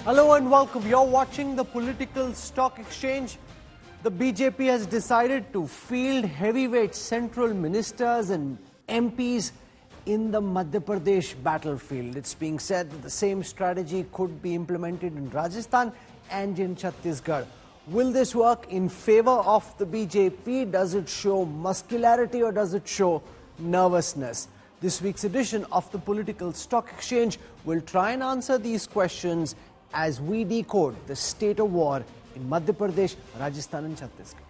Hello and welcome. You're watching the political stock exchange. The BJP has decided to field heavyweight central ministers and MPs in the Madhya Pradesh battlefield. It's being said that the same strategy could be implemented in Rajasthan and in Chhattisgarh. Will this work in favor of the BJP? Does it show muscularity or does it show nervousness? This week's edition of the Political Stock Exchange will try and answer these questions as we decode the state of war in Madhya Pradesh, Rajasthan and Chhattisgarh.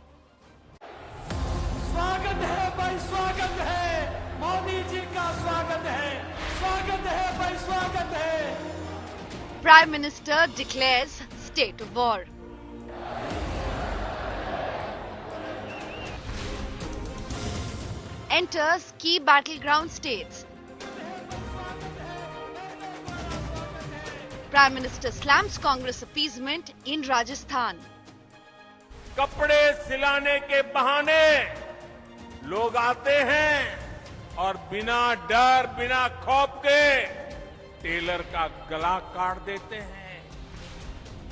स्वागत है भाई स्वागत है मोदी जी का स्वागत है भाई स्वागत है. Prime Minister declares state of war. Enters key battleground states. Prime Minister slams Congress appeasement in Rajasthan. कपड़े सिलाने के बहाने लोग आते हैं और बिना डर बिना खौफ के टेलर का गला काट देते हैं.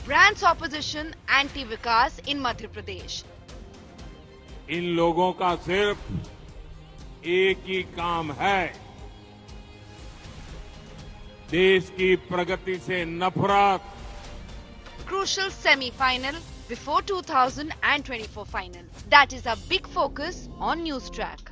Brands opposition anti-Vikas in Madhya Pradesh. इन लोगों का सिर्फ एक ही काम है, देश की प्रगति से नफरत. Crucial semi-final before 2024 final. That is a big focus on Newstrack.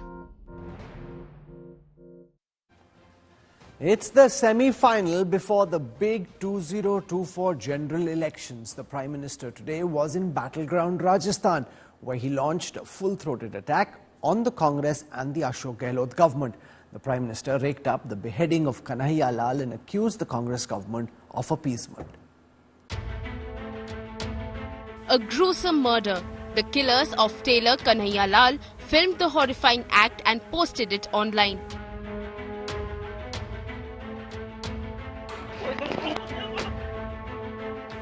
It's the semi-final before the big 2024 general elections. The Prime Minister today was in battleground Rajasthan, where he launched a full-throated attack on the Congress and the Ashok Gehlot government. The Prime Minister raked up the beheading of Kanhaiya Lal and accused the Congress government of appeasement. A gruesome murder. The killers of tailor Kanhaiya Lal filmed the horrifying act and posted it online.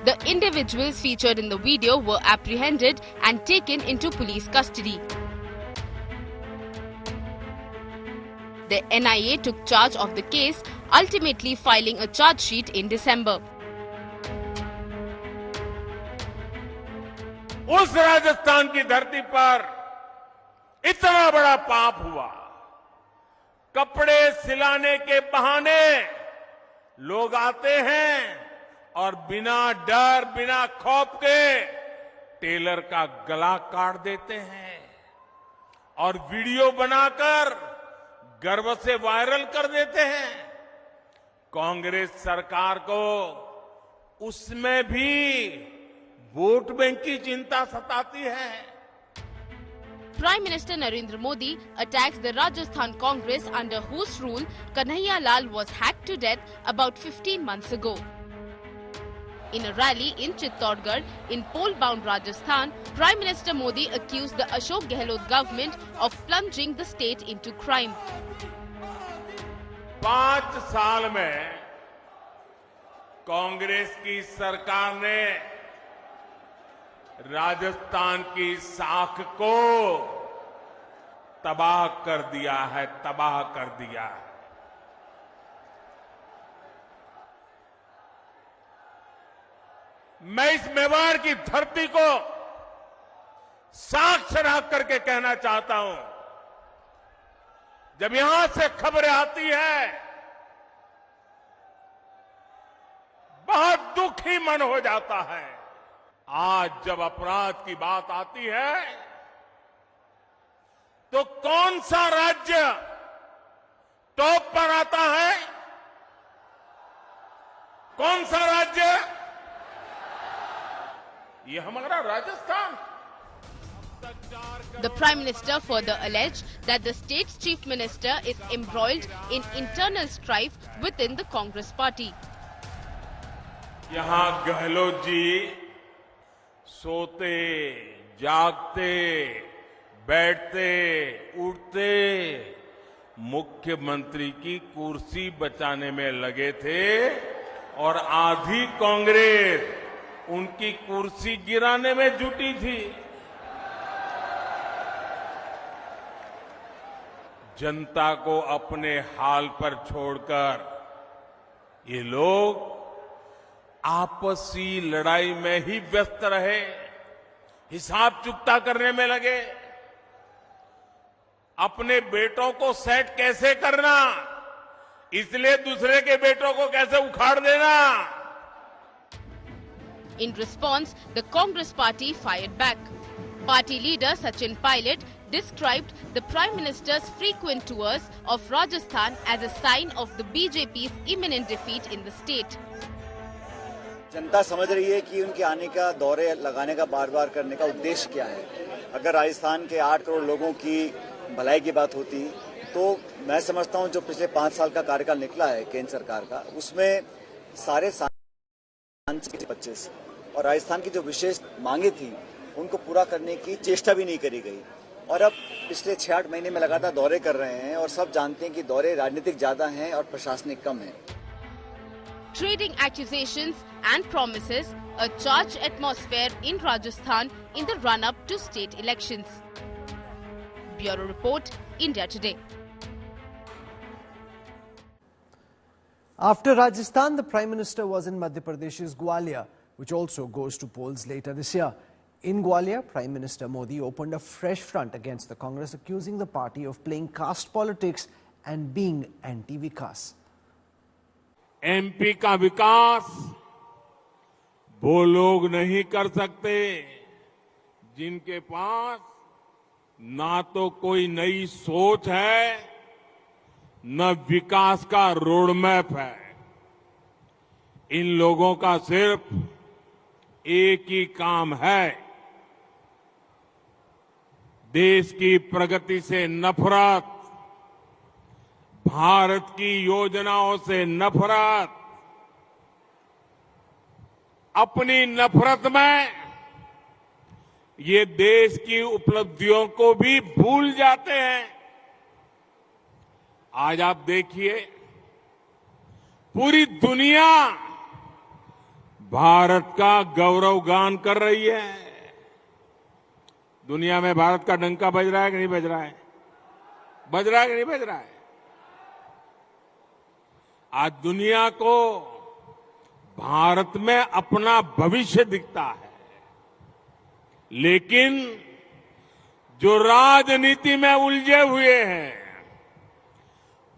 The individuals featured in the video were apprehended and taken into police custody. The NIA took charge of the case, ultimately filing a charge sheet in December. उस राजस्थान की धरती पर इतना बड़ा पाप हुआ. कपड़े सिलाने के बहाने लोग आते हैं और बिना डर बिना खौफ के टेलर का गला काट देते हैं और वीडियो बनाकर गर्व से वायरल कर देते हैं. कांग्रेस सरकार को उसमें भी वोट बैंक की चिंता सताती है. Prime Minister Narendra Modi attacks the Rajasthan Congress under whose rule Kanhaiya Lal was hacked to death about 15 months ago. In a rally in Chittorgarh, in poll-bound Rajasthan, Prime Minister Modi accused the Ashok Gehlot government of plunging the state into crime. 5 साल में कांग्रेस की सरकार ने राजस्थान की साख को तबाह कर दिया है, तबाह कर दिया है. मैं इस मेवाड़ की धरती को साक्ष्य रख करके कहना चाहता हूं, जब यहां से खबरें आती है बहुत दुखी मन हो जाता है. आज जब अपराध की बात आती है तो कौन सा राज्य टॉप पर आता है? कौन सा राज्य? ये हमारा Rajasthan. The Prime Minister further alleged that the state's Chief Minister is embroiled in internal strife within the Congress party. यहां गहलोत जी सोते, जागते, बैठते, उठते मुख्यमंत्री की कुर्सी बचाने में लगे थे और आधी कांग्रेस उनकी कुर्सी गिराने में जुटी थी. जनता को अपने हाल पर छोड़कर ये लोग आपसी लड़ाई में ही व्यस्त रहे, हिसाब चुकता करने में लगे। अपने बेटों को सेट कैसे करना, इसलिए दूसरे के बेटों को कैसे उखाड़ देना। In response, the Congress party fired back. Party leader Sachin Pilot described the Prime Minister's frequent tours of Rajasthan as a sign of the BJP's imminent defeat in the state. जनता समझ रही है कि उनके आने का, दौरे लगाने का, बार-बार करने का उद्देश्य क्या है। अगर राजस्थान के 8 करोड़ लोगों की भलाई की बात होती तो मैं समझता हूं जो पिछले 5 साल का कार्यकाल निकला है केंद्र सरकार का, उसमें सारे 25 और राजस्थान की जो विशेष मांगे थी उनको पूरा करने की चेष्टा भी नहीं करी गई। और अब पिछले 6-8 महीने में लगातार दौरे कर रहे हैं और सब जानते हैं कि दौरे राजनीतिक ज्यादा हैं और प्रशासनिक कम है। Trading accusations and promises, a charged atmosphere in Rajasthan in the run-up to state elections. Bureau Report, India Today. After Rajasthan, the Prime Minister was in Madhya Pradesh's Gwalior, which also goes to polls later this year. In Gwalior, Prime Minister Modi opened a fresh front against the Congress, accusing the party of playing caste politics and being anti-Vikas. MP का विकास वो लोग नहीं कर सकते जिनके पास ना तो कोई नई सोच है, न विकास का रोड मैप है। इन लोगों का सिर्फ एक ही काम है, देश की प्रगति से नफरत, भारत की योजनाओं से नफरत। अपनी नफरत में ये देश की उपलब्धियों को भी भूल जाते हैं। आज आप देखिए, पूरी दुनिया भारत का गौरवगान कर रही है। दुनिया में भारत का डंका बज रहा है कि नहीं बज रहा है? बज रहा है कि नहीं बज रहा है? आज दुनिया को भारत में अपना भविष्य दिखता है, लेकिन जो राजनीति में उलझे हुए हैं,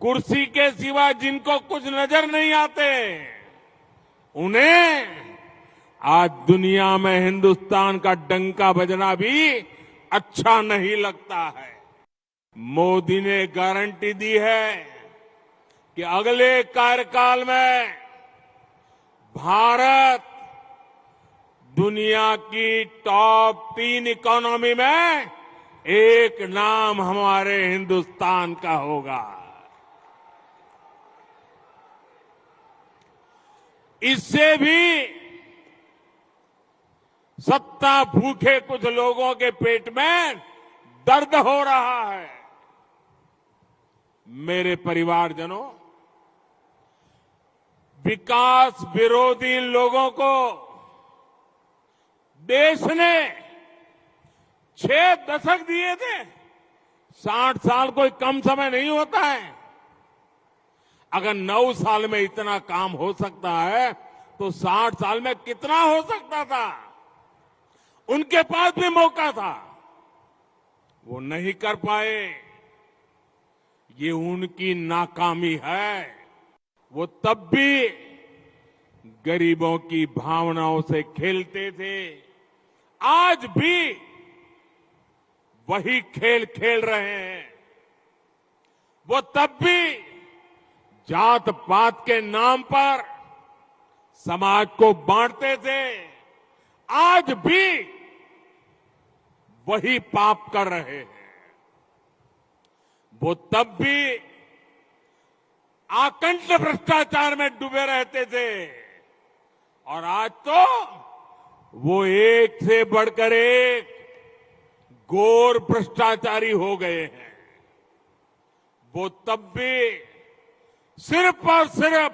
कुर्सी के सिवा जिनको कुछ नजर नहीं आते, उन्हें आज दुनिया में हिंदुस्तान का डंका बजना भी अच्छा नहीं लगता है। मोदी ने गारंटी दी है कि अगले कार्यकाल में भारत दुनिया की टॉप 3 इकोनॉमी में एक नाम हमारे हिंदुस्तान का होगा। इससे भी सत्ता भूखे कुछ लोगों के पेट में दर्द हो रहा है। मेरे परिवारजनों, विकास विरोधी लोगों को देश ने 6 दशक दिए थे। 60 साल कोई कम समय नहीं होता है। अगर 9 साल में इतना काम हो सकता है तो 60 साल में कितना हो सकता था? उनके पास भी मौका था, वो नहीं कर पाए। ये उनकी नाकामी है। वो तब भी गरीबों की भावनाओं से खेलते थे, आज भी वही खेल खेल रहे हैं। वो तब भी जात पात के नाम पर समाज को बांटते थे, आज भी वही पाप कर रहे हैं। वो तब भी आकंठ भ्रष्टाचार में डूबे रहते थे, और आज तो वो एक से बढ़कर एक घोर भ्रष्टाचारी हो गए हैं। वो तब भी सिर्फ और सिर्फ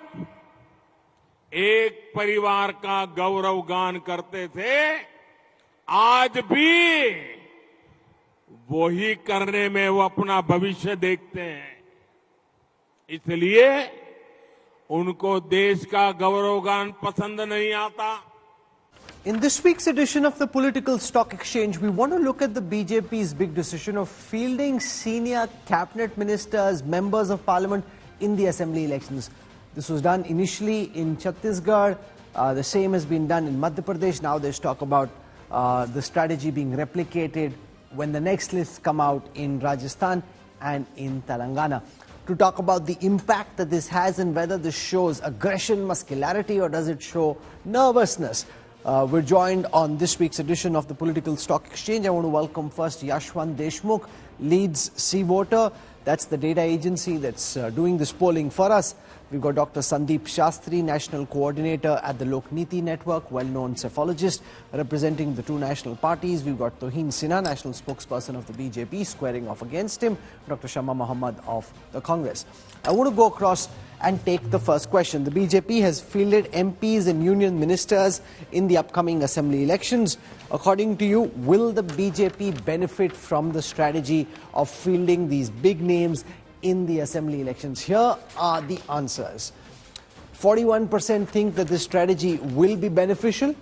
एक परिवार का गौरवगान करते थे, आज भी वही करने में वो अपना भविष्य देखते हैं। इसलिए उनको देश का गौरवगान पसंद नहीं आता। In this week's edition of the Political Stock Exchange, we want to look at the BJP's big decision of fielding senior cabinet ministers, members of parliament in the assembly elections. This was done initially in Chhattisgarh. The same has been done in Madhya Pradesh. Now there's talk about the strategy being replicated when the next lists come out in Rajasthan and in Telangana. To talk about the impact that this has and whether this shows aggression, muscularity, or does it show nervousness, we're joined on this week's edition of the Political Stock Exchange. I want to welcome first Yashwant Deshmukh, leads Sea Voter. That's the data agency that's doing this polling for us. We've got Dr. Sandeep Shastri, National Coordinator at the Lokniti Network, well-known cephalogist representing the two national parties. We've got Toheen Sinha, National Spokesperson of the BJP, squaring off against him. Dr. Shama Muhammad of the Congress. I want to go across and take the first question. The BJP has fielded MPs and union ministers in the upcoming assembly elections. According to you, will the BJP benefit from the strategy of fielding these big names in the assembly elections? Here are the answers. 41% think that this strategy will be beneficial.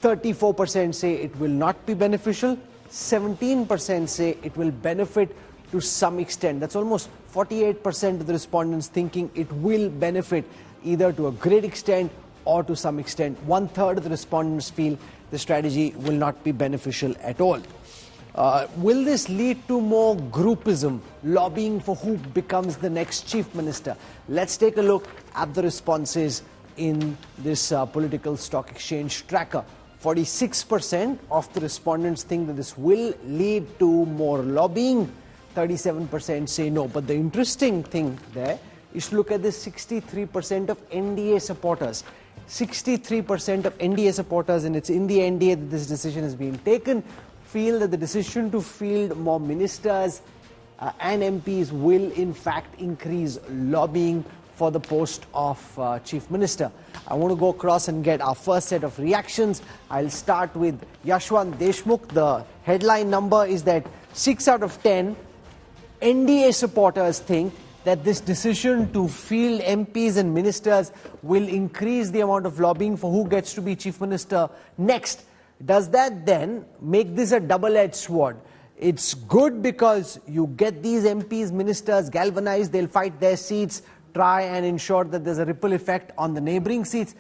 34% say it will not be beneficial. 17% say it will benefit to some extent. That's almost 48% of the respondents thinking it will benefit either to a great extent or to some extent. 1/3 of the respondents feel the strategy will not be beneficial at all. Will this lead to more groupism, lobbying for who becomes the next chief minister? Let's take a look at the responses in this political stock exchange tracker. 46% of the respondents think that this will lead to more lobbying. 37% say no. But the interesting thing there is to look at this 63% of NDA supporters. 63% of NDA supporters, and it's in the NDA that this decision has been taken, feel that the decision to field more ministers and MPs will in fact increase lobbying for the post of Chief Minister. I want to go across and get our first set of reactions. I'll start with Yashwant Deshmukh. The headline number is that 6 out of 10 NDA supporters think that this decision to field MPs and ministers will increase the amount of lobbying for who gets to be Chief Minister next. Does that then make this a double-edged sword? It's good because you get these MPs, ministers galvanized, they'll fight their seats, try and ensure that there's a ripple effect on the neighboring seats.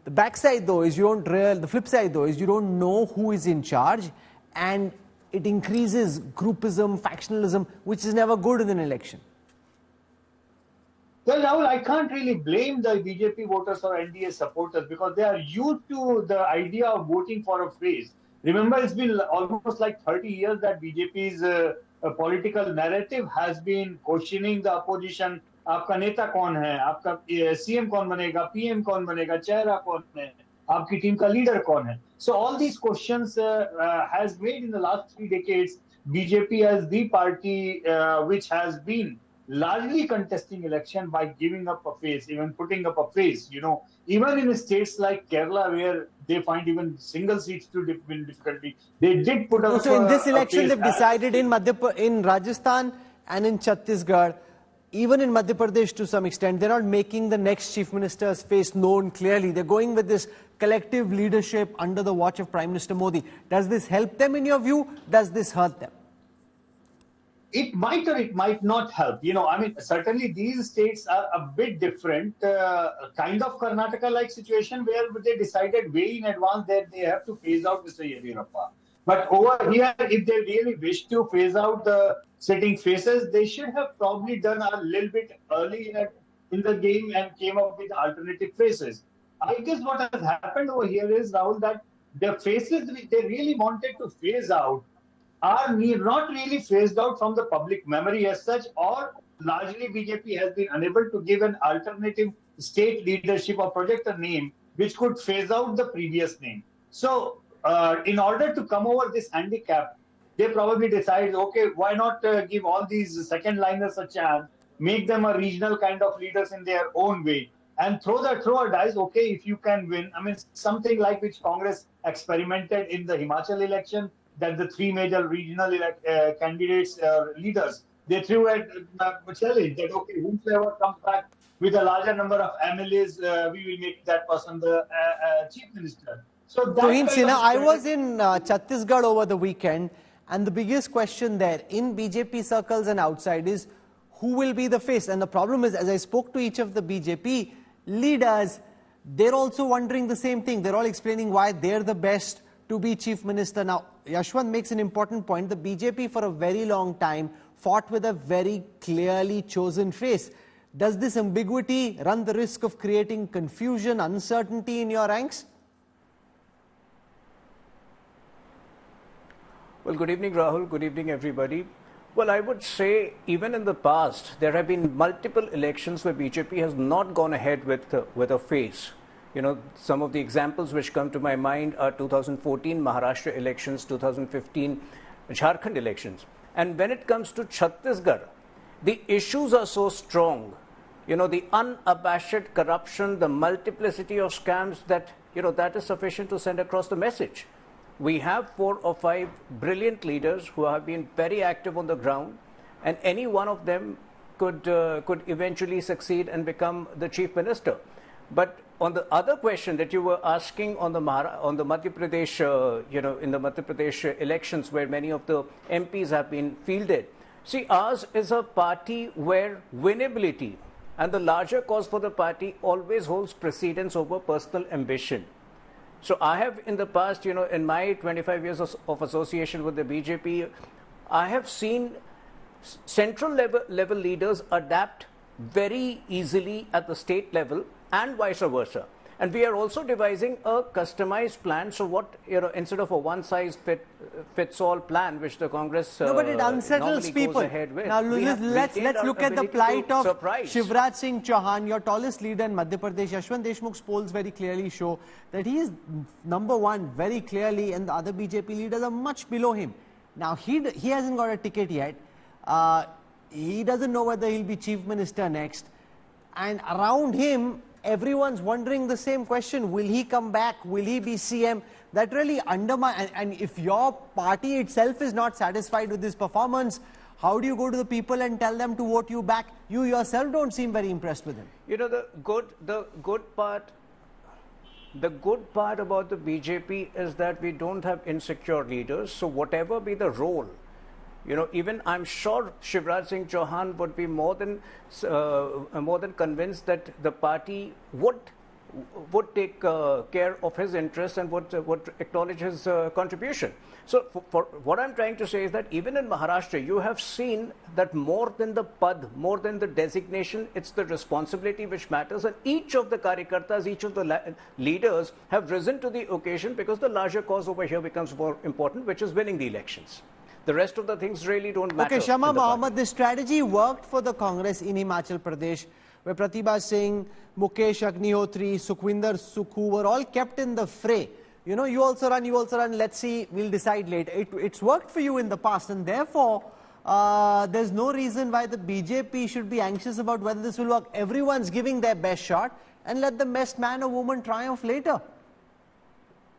The backside though is the flip side though is you don't know who is in charge, and it increases groupism, factionalism, which is never good in an election. Well, Rahul, I can't really blame the BJP voters or NDA supporters because they are used to the idea of voting for a face. Remember, it's been almost like 30 years that BJP's political narrative has been questioning the opposition. आपका नेता कौन है? आपका CM कौन बनेगा? PM कौन बनेगा? चेहरा कौन है? आपकी टीम का leader कौन है? So all these questions has made in the last 3 decades BJP as the party which has been largely contesting election by giving up a face, even putting up a face. You know, even in states like Kerala where they find even single seats to win difficulty, they did put up. So in this election, they've decided in Rajasthan and in Chhattisgarh, even in Madhya Pradesh to some extent, they're not making the next chief minister's face known clearly. They're going with this collective leadership under the watch of Prime Minister Modi. Does this help them in your view? Does this hurt them? It might or it might not help. You know, I mean, certainly these states are a bit different, kind of Karnataka-like situation where they decided way in advance that they have to phase out Mr. Yediyurappa. But over here, if they really wish to phase out the sitting faces, they should have probably done a little bit early in the game and came up with alternative faces. I guess what has happened over here is, Rahul, that the faces which they really wanted to phase out are not really phased out from the public memory as such, or largely BJP has been unable to give an alternative state leadership or project a name which could phase out the previous name. So in order to come over this handicap, they probably decided, okay, why not give all these second liners a chance, make them a regional kind of leaders in their own way, and throw a dice, okay, if you can win. I mean, something like which Congress experimented in the Himachal election, that the 3 major regional candidates, leaders, they threw a challenge that, okay, whoever comes back with a larger number of MLAs, we will make that person the chief minister. So that Tuhin kind Sinha, of I was in Chhattisgarh over the weekend, and the biggest question there in BJP circles and outside is who will be the face? And the problem is, as I spoke to each of the BJP leaders, they're also wondering the same thing. They're all explaining why they're the best to be chief minister. Now, Yashwant makes an important point. The BJP for a very long time fought with a very clearly chosen face. Does this ambiguity run the risk of creating confusion, uncertainty in your ranks? Well, good evening, Rahul. Good evening, everybody. Well, I would say even in the past, there have been multiple elections where BJP has not gone ahead with a face. You know, some of the examples which come to my mind are 2014 Maharashtra elections, 2015 Jharkhand elections. And when it comes to Chhattisgarh, the issues are so strong. You know, the unabashed corruption, the multiplicity of scams that, you know, that is sufficient to send across the message. We have 4 or 5 brilliant leaders who have been very active on the ground, and any one of them could eventually succeed and become the chief minister. But on the other question that you were asking on the Madhya Pradesh, in the Madhya Pradesh elections where many of the MPs have been fielded, see, ours is a party where winnability and the larger cause for the party always holds precedence over personal ambition. So I have in the past, in my 25 years of association with the BJP, I have seen central level leaders adapt very easily at the state level and vice versa. And we are also devising a customized plan. So what, instead of a one-size-fits-all plan, which the Congress no, but it unsettles people. Goes ahead with. Now, let's look at the plight of surprise. Shivraj Singh Chouhan, your tallest leader in Madhya Pradesh. Yashwant Deshmukh's polls very clearly show that he is number one very clearly, and the other BJP leaders are much below him. Now, he hasn't got a ticket yet. He doesn't know whether he'll be chief minister next. And around him, everyone's wondering the same question. Will he come back? Will he be CM? That really undermines. And if your party itself is not satisfied with this performance, how do you go to the people and tell them to vote you back? You yourself don't seem very impressed with him. You know, the good part about the BJP is that we don't have insecure leaders. So whatever be the role, even I'm sure Shivraj Singh Chouhan would be more than convinced that the party would take care of his interests and would acknowledge his contribution. So for what I'm trying to say is that even in Maharashtra, you have seen that more than the pad, more than the designation, it's the responsibility which matters. And each of the karyakartas, each of the leaders have risen to the occasion because the larger cause over here becomes more important, which is winning the elections. The rest of the things really don't matter. Okay, Shama Mohammed, this strategy worked for the Congress in Himachal Pradesh, where Pratibha Singh, Mukesh Agnihotri, Sukhwinder Sukhu were all kept in the fray. You also run, let's see, we'll decide later. It's worked for you in the past, and therefore, there's no reason why the BJP should be anxious about whether this will work. Everyone's giving their best shot, and let the best man or woman triumph later.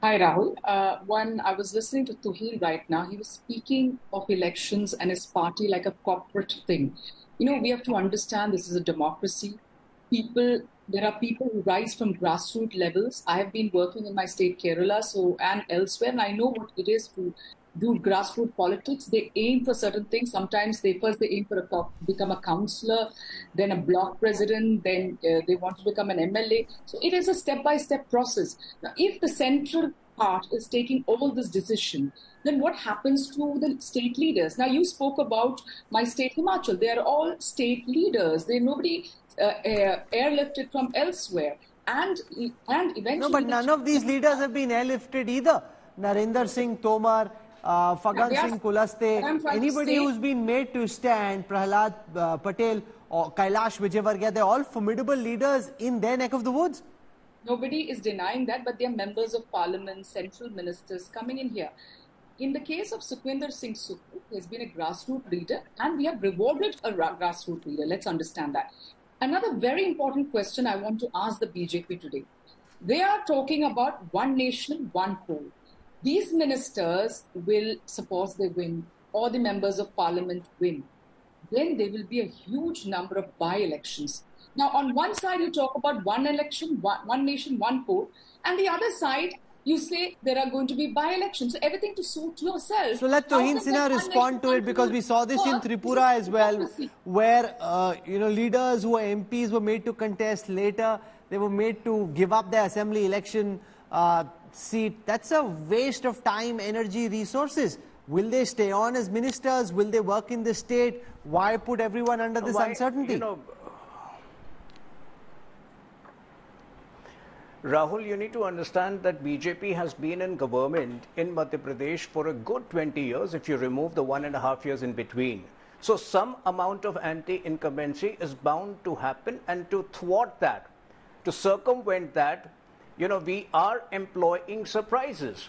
Hi, Rahul. I was listening to Tuhil right now. He was speaking of elections and his party like a corporate thing. We have to understand this is a democracy. There are people who rise from grassroots levels. I have been working in my state, Kerala, and elsewhere, and I know what it is to do grassroots politics. They aim for certain things. Sometimes they aim for become a councillor, then a block president, then they want to become an MLA. So it is a step-by-step process. Now, if the central part is taking all this decision, then what happens to the state leaders? Now, you spoke about my state, Himachal. They are all state leaders. Nobody airlifted from elsewhere. And eventually... No, but none of these leaders have been airlifted either. Narendra Singh Tomar, Fagan Singh Kulaste, anybody who's been made to stand, Prahlad Patel or Kailash Vijayvargiya, they're all formidable leaders in their neck of the woods. Nobody is denying that, but they are members of parliament, central ministers coming in here. In the case of Sukhwinder Singh Sukhu, he has been a grassroots leader, and we have rewarded a grassroots leader. Let's understand that. Another very important question I want to ask the BJP today. They are talking about one nation, one poll. These ministers will, suppose they win, or the members of parliament win, then there will be a huge number of by-elections. Now, on one side, you talk about one election, one nation, one poll, and the other side, you say there are going to be by-elections. So everything to suit yourself. So let Tohin Sinha respond to it, because we saw this in Tripura as well, where leaders who were MPs were made to contest later. They were made to give up their assembly election seat. That's a waste of time, energy, resources. Will they stay on as ministers? Will they work in the state? Why put everyone under this uncertainty? Rahul, you need to understand that BJP has been in government in Madhya Pradesh for a good 20 years if you remove the 1.5 years in between. So some amount of anti-incumbency is bound to happen, and to thwart that, to circumvent that, we are employing surprises.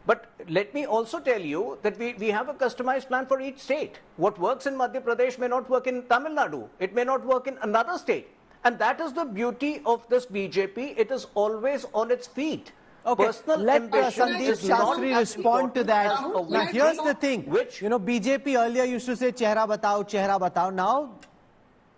But let me also tell you that we have a customized plan for each state. What works in Madhya Pradesh may not work in Tamil Nadu. It may not work in another state. And that is the beauty of this BJP. It is always on its feet. Okay, let Sandeep Shastri respond to that. Now, here's the thing. BJP earlier used to say, chehra batao. Now,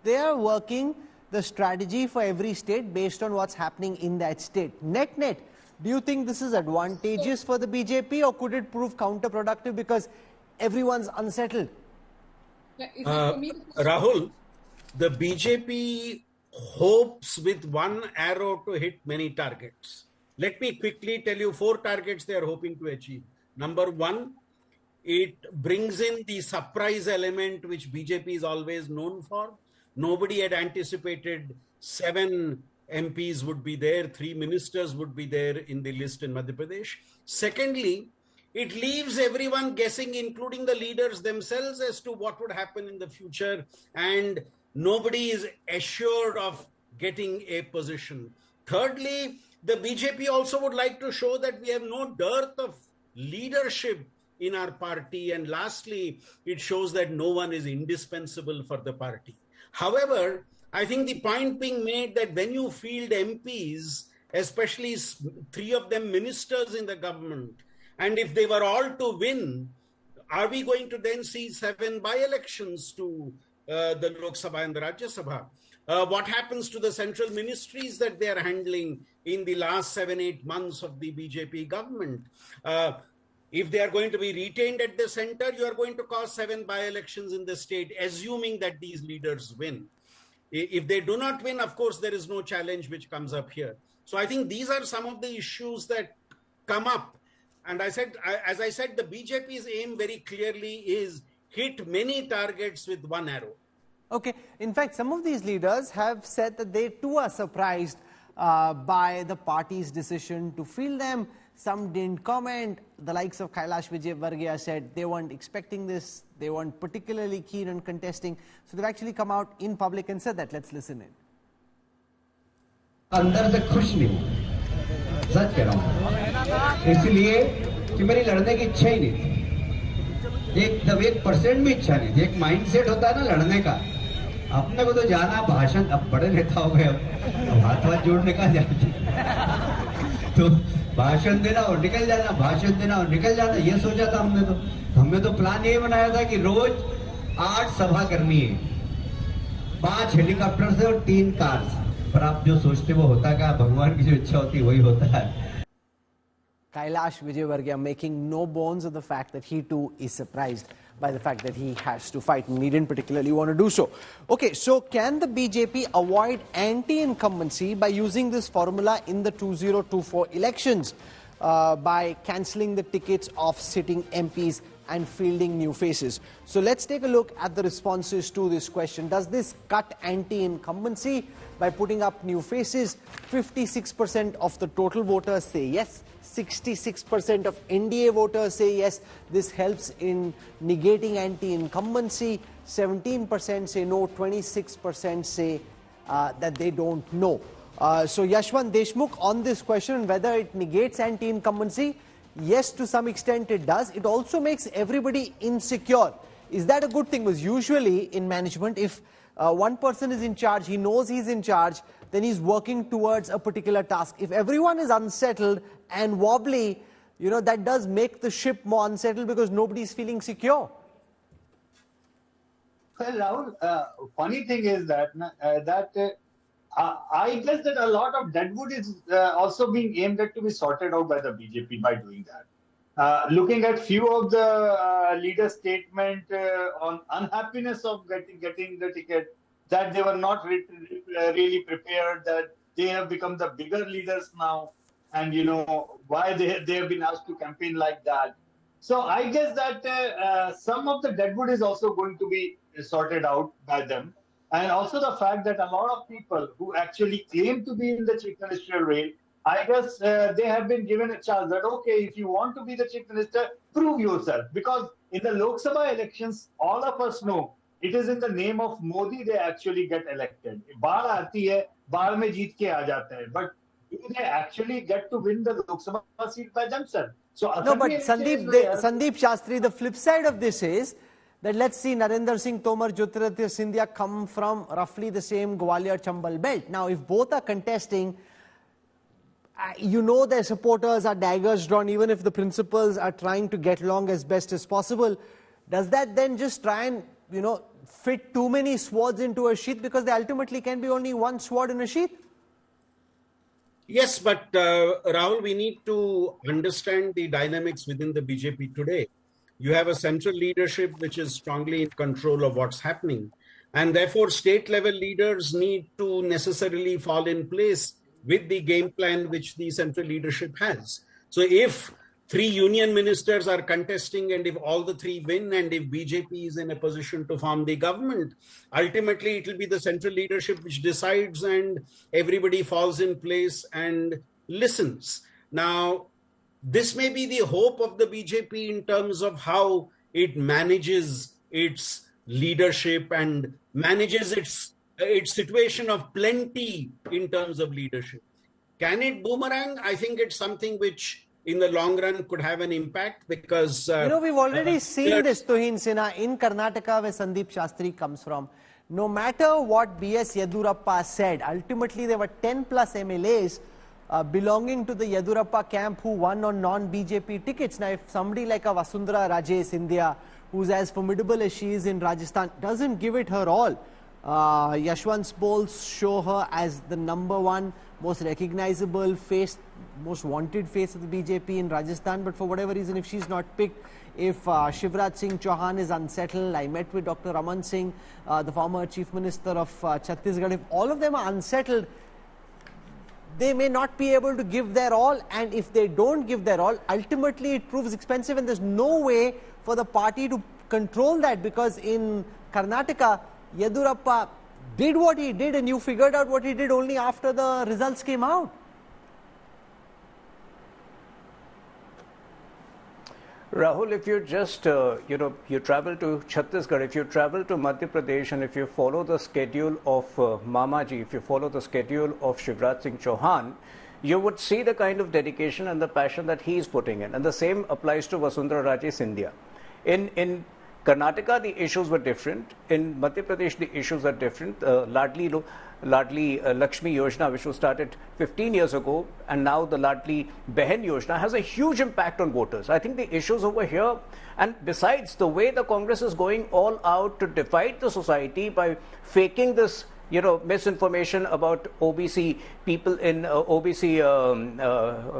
they are working the strategy for every state based on what's happening in that state. Net. Do you think this is advantageous for the BJP, or could it prove counterproductive because everyone's unsettled? Rahul, the BJP hopes with one arrow to hit many targets. Let me quickly tell you 4 targets they are hoping to achieve. Number 1, it brings in the surprise element which BJP is always known for. Nobody had anticipated 7 MPs would be there, 3 ministers would be there in the list in Madhya Pradesh. Secondly, it leaves everyone guessing, including the leaders themselves, as to what would happen in the future, and nobody is assured of getting a position. Thirdly, the BJP also would like to show that we have no dearth of leadership in our party. And lastly, it shows that no one is indispensable for the party. However, I think the point being made that when you field MPs, especially 3 of them ministers in the government, and if they were all to win, are we going to then see 7 by-elections to the Lok Sabha and the Rajya Sabha? What happens to the central ministries that they are handling in the last 7-8 months of the BJP government? If they are going to be retained at the center, you are going to cause 7 by-elections in the state, assuming that these leaders win. If they do not win, of course, there is no challenge which comes up here. So I think these are some of the issues that come up. And as I said, the BJP's aim very clearly is hit many targets with one arrow. Okay. In fact, some of these leaders have said that they too are surprised by the party's decision to field them. Some didn't comment. The likes of Kailash Vijayvargiya said they weren't expecting this. They weren't particularly keen on contesting. So they've actually come out in public and said that. Let's listen in. अंदर से खुश नहीं हूँ, सच कह रहा हूँ, इसलिए कि मेरी लड़ने की इच्छा ही नहीं थी, एकदम 1% भी इच्छा नहीं थी। एक माइंडसेट होता है ना लड़ने का, अपने को तो जाना भाषण, अब बड़े नेता हो गए, अब हाथ जोड़ने का जाते, तो भाषण देना और निकल जाना, भाषण देना और निकल जाना, ये सोचा था हमने तो प्लान ये बनाया था कि रोज 8 सभा करनी है, 5 हेलीकॉप्टर से और 3 कार से। पर आप जो सोचते वो होता क्या, भगवान की जो इच्छा होती वही होता है। Kailash Vijayvargiya making no bones of the fact that he too is surprised by the fact that he has to fight, and he didn't particularly want to do so. Okay, so can the BJP avoid anti-incumbency by using this formula in the 2024 elections by cancelling the tickets of sitting MPs and fielding new faces? So let's take a look at the responses to this question. Does this cut anti-incumbency by putting up new faces? 56% of the total voters say yes. 66% of NDA voters say yes. This helps in negating anti-incumbency. 17% say no. 26% say that they don't know. So Yashwant Deshmukh, on this question, whether it negates anti-incumbency, yes, to some extent it does. It also makes everybody insecure. Is that a good thing? Because usually in management, if one person is in charge, he knows he's in charge, then he's working towards a particular task. If everyone is unsettled and wobbly, that does make the ship more unsettled because nobody's feeling secure. Well, Rahul, funny thing is that I guess that a lot of deadwood is also being aimed at to be sorted out by the BJP by doing that. Looking at few of the leaders' statement on unhappiness of getting the ticket, that they were not really prepared, that they have become the bigger leaders now, and why they have been asked to campaign like that. So I guess that some of the deadwood is also going to be sorted out by them. And also the fact that a lot of people who actually claim to be in the chief ministerial rail, I guess they have been given a chance that, okay, if you want to be the chief minister, prove yourself. Because in the Lok Sabha elections, all of us know it is in the name of Modi they actually get elected. Baal aati hai, baal mein jeet ke aa jata hai. But do they actually get to win the Lok Sabha seat by themselves? So no, but Sandeep Shastri, the flip side of this is that let's see Narendra Singh Tomar, Jyotiraditya Scindia come from roughly the same Gwalior Chambal belt. Now, if both are contesting, their supporters are daggers drawn, even if the principals are trying to get along as best as possible. Does that then just try and, fit too many swords into a sheath, because there ultimately can be only one sword in a sheath? Yes, but Rahul, we need to understand the dynamics within the BJP today. You have a central leadership which is strongly in control of what's happening. And therefore, state level leaders need to necessarily fall in place with the game plan which the central leadership has. So if 3 union ministers are contesting, and if all the 3 win, and if BJP is in a position to form the government, ultimately it will be the central leadership which decides, and everybody falls in place and listens. Now, this may be the hope of the BJP in terms of how it manages its leadership and manages its situation of plenty in terms of leadership. Can it boomerang? I think it's something which in the long run could have an impact, because we've already seen this, Tuhin Sinha, in Karnataka, where Sandeep Shastri comes from. No matter what B.S. Yedurappa said, ultimately there were 10 plus MLAs belonging to the Yedurappa camp who won on non-BJP tickets. Now, if somebody like a Vasundhara Raje Scindia, who's as formidable as she is in Rajasthan, doesn't give it her all, Yashwant's polls show her as the #1 most recognizable face, most wanted face of the BJP in Rajasthan. But for whatever reason, if she's not picked, if Shivraj Singh Chouhan is unsettled, I met with Dr. Raman Singh, the former chief minister of Chhattisgarh, if all of them are unsettled, they may not be able to give their all, and if they don't give their all, ultimately it proves expensive, and there's no way for the party to control that, because in Karnataka, Yedurappa did what he did, and you figured out what he did only after the results came out. Rahul, if you just, you travel to Chhattisgarh, if you travel to Madhya Pradesh, and if you follow the schedule of Mamaji, if you follow the schedule of Shivraj Singh Chouhan, you would see the kind of dedication and the passion that he is putting in. And the same applies to Vasundhara Raje Scindia. In Karnataka, the issues were different. In Madhya Pradesh, the issues are different. Ladli Lakshmi Yojana, which was started 15 years ago, and now the Ladli Behen Yojana, has a huge impact on voters. I think the issues over here, and besides the way the Congress is going all out to divide the society by faking this misinformation about OBC people in OBC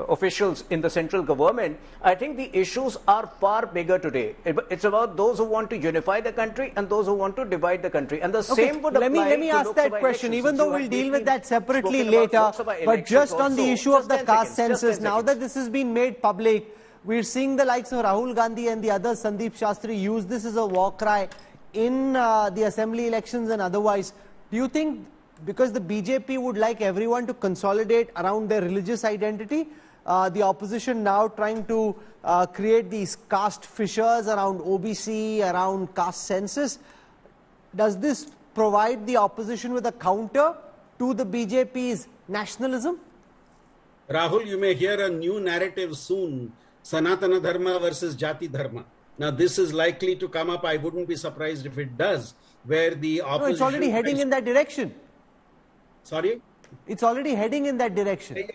officials in the central government, I think the issues are far bigger today. It's about those who want to unify the country and those who want to divide the country. And the same would apply. Let me ask that question, even though we'll deal with that separately later. But just on the issue of the caste census, now that this has been made public, we're seeing the likes of Rahul Gandhi and the others, Sandeep Shastri, use this as a war cry in the assembly elections and otherwise. Do you think, because the BJP would like everyone to consolidate around their religious identity, the opposition now trying to create these caste fissures around OBC, around caste census, does this provide the opposition with a counter to the BJP's nationalism? Rahul, you may hear a new narrative soon, Sanatana Dharma versus Jati Dharma. Now, this is likely to come up. I wouldn't be surprised if it does, where the opposition... No, it's already heading in that direction. Sorry? It's already heading in that direction.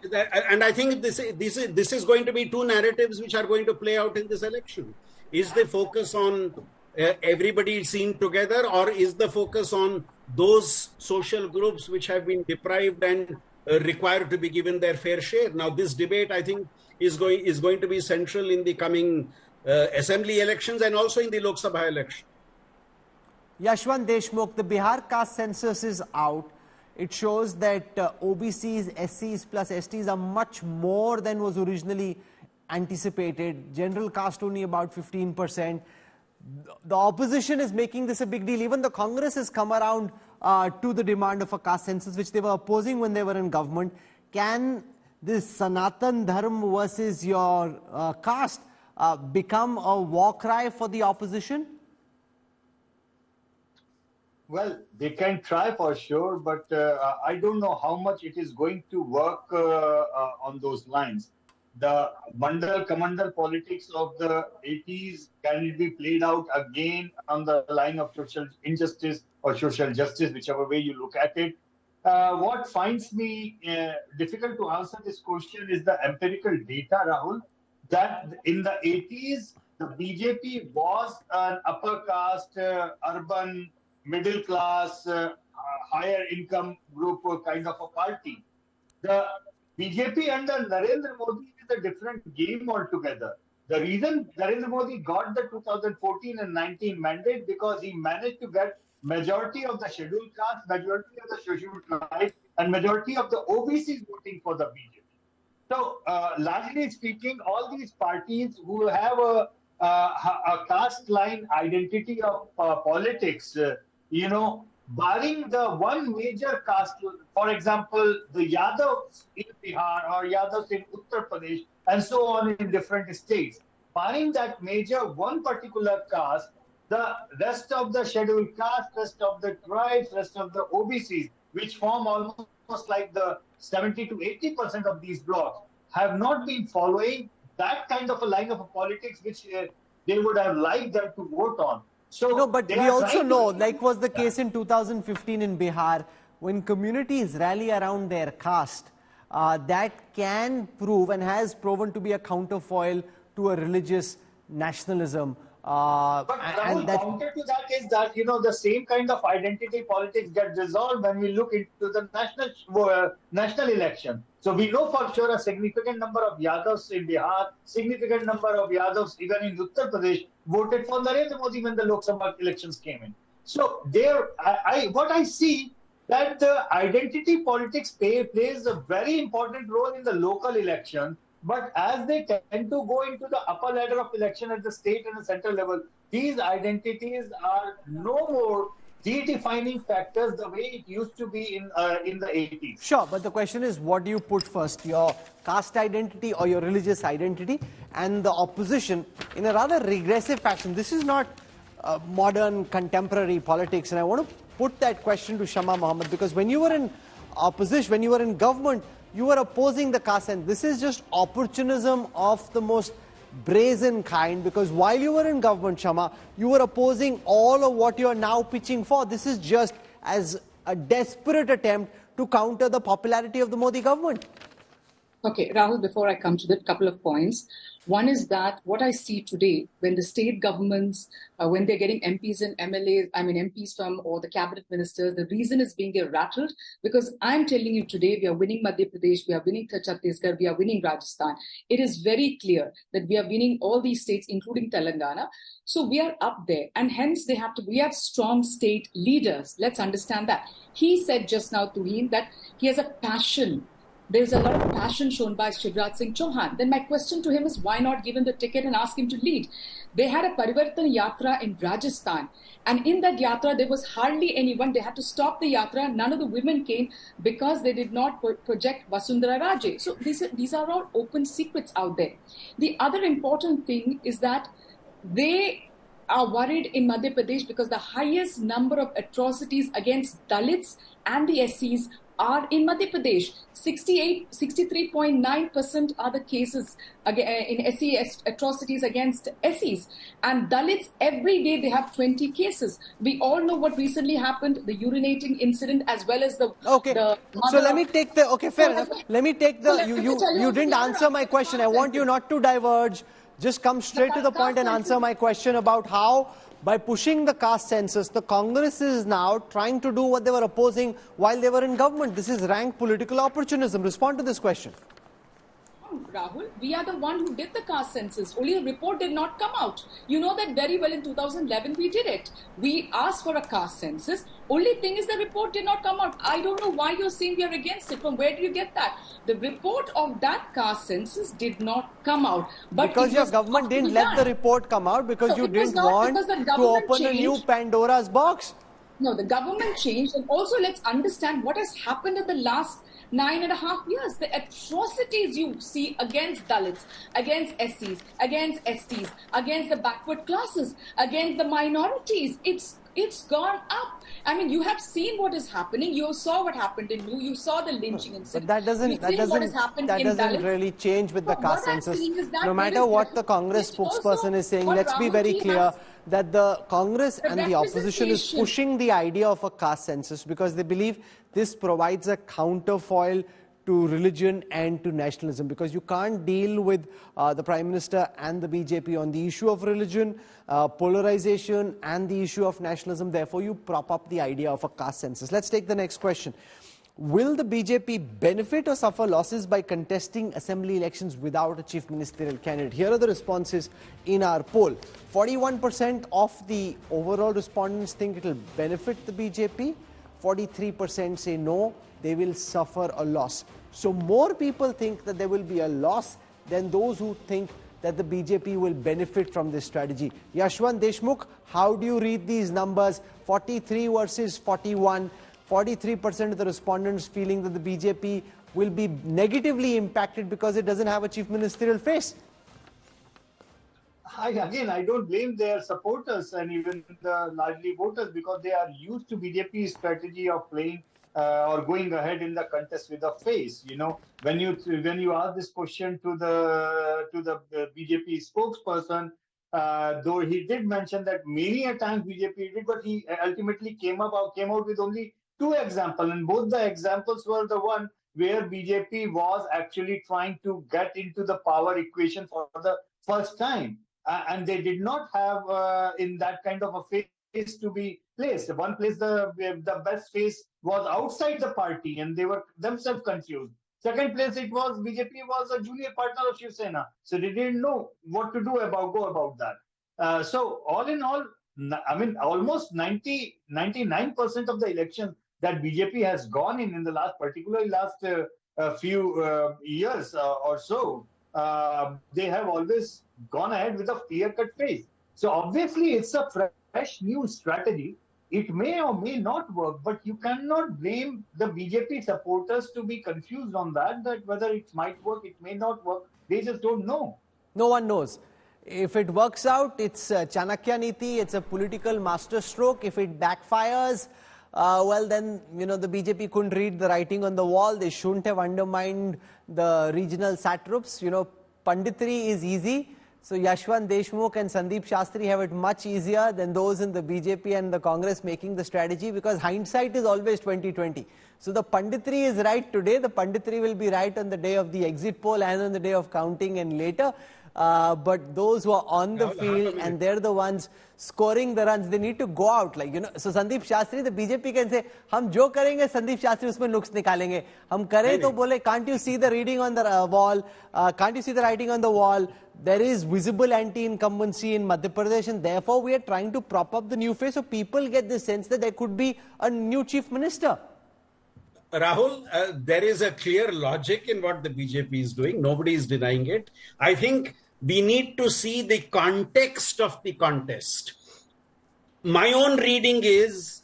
And I think this is going to be 2 narratives which are going to play out in this election. Is the focus on everybody is seen together, or is the focus on those social groups which have been deprived and required to be given their fair share? Now, this debate, I think, is going to be central in the coming assembly elections and also in the Lok Sabha election. Yashwant Deshmukh, the Bihar caste census is out. It shows that OBCs, SCs plus STs are much more than was originally anticipated. General caste only about 15%. The opposition is making this a big deal. Even the Congress has come around to the demand of a caste census, which they were opposing when they were in government. Can this Sanatan Dharm versus your caste become a war cry for the opposition? Well, they can try for sure, but I don't know how much it is going to work on those lines. The Mandal Kamandal politics of the 80s, can it be played out again on the line of social injustice or social justice, whichever way you look at it? What finds me difficult to answer this question is the empirical data, Rahul, that in the 80s, the BJP was an upper caste, urban, middle class, higher income group kind of a party. The BJP under Narendra Modi is a different game altogether. The reason Narendra Modi got the 2014 and 19 mandate because he managed to get majority of the scheduled caste, majority of the scheduled tribes, and majority of the OBCs voting for the BJP. So, largely speaking, all these parties who have a caste line identity of politics, barring the one major caste, for example, the Yadavs in Bihar or Yadavs in Uttar Pradesh, and so on in different states, barring that major one particular caste, the rest of the scheduled caste, rest of the tribes, rest of the OBCs, which form almost like the 70 to 80% of these blocks, have not been following that kind of a line of politics which they would have liked them to vote on. So no, but we also know, like was the case in 2015 in Bihar, when communities rally around their caste, that can prove and has proven to be a counterfoil to a religious nationalism. But Rahul, counter to that is that, the same kind of identity politics get resolved when we look into the national election. So we know for sure a significant number of Yadavs in Bihar, significant number of Yadavs even in Uttar Pradesh voted for Narendra Modi when the Lok Sabha elections came in. So what I see that the identity politics plays a very important role in the local election. But as they tend to go into the upper ladder of election at the state and the central level, these identities are no more redefining factors the way it used to be in the 80s. Sure, but the question is, what do you put first, your caste identity or your religious identity? And the opposition, in a rather regressive fashion, this is not modern contemporary politics, and I want to put that question to Shama Mohammed, because when you were in opposition, when you were in government, you were opposing the caste, and this is just opportunism of the most brazen kind, because while you were in government, Shama, you were opposing all of what you are now pitching for. This is just as a desperate attempt to counter the popularity of the Modi government. Okay, Rahul, before I come to that, couple of points. One is that what I see today, when the state governments, when they're getting MPs and MPs from, or the cabinet ministers, the reason is being they're rattled, because I'm telling you today, we are winning Madhya Pradesh, we are winning Chhattisgarh, we are winning Rajasthan. It is very clear that we are winning all these states, including Telangana. So we are up there, and hence we have strong state leaders. Let's understand that. He said just now to him that he has a passion. There's a lot of passion shown by Shivraj Singh Chouhan. Then my question to him is, why not give him the ticket and ask him to lead? They had a Parivartan Yatra in Rajasthan. And in that Yatra, there was hardly anyone. They had to stop the Yatra. None of the women came because they did not project Vasundhara Raje. So these are all open secrets out there. The other important thing is that they are worried in Madhya Pradesh because the highest number of atrocities against Dalits and the SCs are in Madhya Pradesh. 63.9% are the cases in SC atrocities against SCs. And Dalits, every day they have 20 cases. We all know what recently happened, the urinating incident, as well as the... Okay, so let me take the... Okay, fair enough. Let me take the... You didn't answer my question. I want you not to diverge. Just come straight to the point and answer my question about how by pushing the caste census, the Congress is now trying to do what they were opposing while they were in government. This is rank political opportunism. Respond to this question. Rahul, we are the one who did the caste census. Only the report did not come out. You know that very well. In 2011 we did it. We asked for a caste census. Only thing is the report did not come out. I don't know why you're saying we are against it. From where do you get that? The report of that caste census did not come out. But because your government didn't let the report come out because you didn't want to open a new Pandora's box. No, the government changed. And also let's understand what has happened in the last 9.5 years. The atrocities you see against Dalits, against SCs, against STs, against the backward classes, against the minorities. It's gone up. I mean, you have seen what is happening. You saw what happened in you saw the lynching incident. But that doesn't really change with the caste census. No matter what the Congress spokesperson is saying, let's be very clear that the Congress and the opposition is pushing the idea of a caste census because they believe this provides a counterfoil to religion and to nationalism, because you can't deal with the Prime Minister and the BJP on the issue of religion, polarization and the issue of nationalism. Therefore, you prop up the idea of a caste census. Let's take the next question. Will the BJP benefit or suffer losses by contesting assembly elections without a chief ministerial candidate? Here are the responses in our poll. 41% of the overall respondents think it will benefit the BJP. 43% say no, they will suffer a loss. So more people think that there will be a loss than those who think that the BJP will benefit from this strategy. Yashwant Deshmukh, how do you read these numbers? 43 versus 41. 43% of the respondents feeling that the BJP will be negatively impacted because it doesn't have a chief ministerial face. I don't blame their supporters and even the largely voters because they are used to BJP's strategy of playing or going ahead in the contest with a face. You know, when you ask this question to the BJP spokesperson, though he did mention that many a times BJP did, but he ultimately came out with only 2 examples, and both the examples were the one where BJP was actually trying to get into the power equation for the first time. And they did not have in that kind of a face to be placed. One place, the best face was outside the party and they were themselves confused. Second place, it was BJP was a junior partner of Shiv Sena. So they didn't know what to go about that. So all in all, I mean, almost 99% of the elections that BJP has gone in the last, particularly last few years or so, they have always gone ahead with a clear-cut face. So obviously, it's a fresh new strategy. It may or may not work, but you cannot blame the BJP supporters to be confused on that whether it might work, it may not work. They just don't know. No one knows. If it works out, it's Chanakya Niti, it's a political masterstroke. If it backfires, well then, you know, the BJP couldn't read the writing on the wall. They shouldn't have undermined the regional satraps. You know, Panditri is easy. So Yashwant Deshmukh and Sandeep Shastri have it much easier than those in the BJP and the Congress making the strategy, because hindsight is always 20/20. So the Panditri is right today. The Panditri will be right on the day of the exit poll and on the day of counting and later. But those who are on the field and they're the ones scoring the runs, they need to go out, like, you know. So Sandeep Shastri, the BJP can say, "Hum jo karenge, Sandeep Shastri usme nuks nikalenge. Hum kare to bole, can't you see the reading on the wall? Can't you see the writing on the wall? There is visible anti-incumbency in Madhya Pradesh, and therefore we are trying to prop up the new face, so people get the sense that there could be a new chief minister." Rahul, there is a clear logic in what the BJP is doing. Nobody is denying it. I think we need to see the context of the contest. My own reading is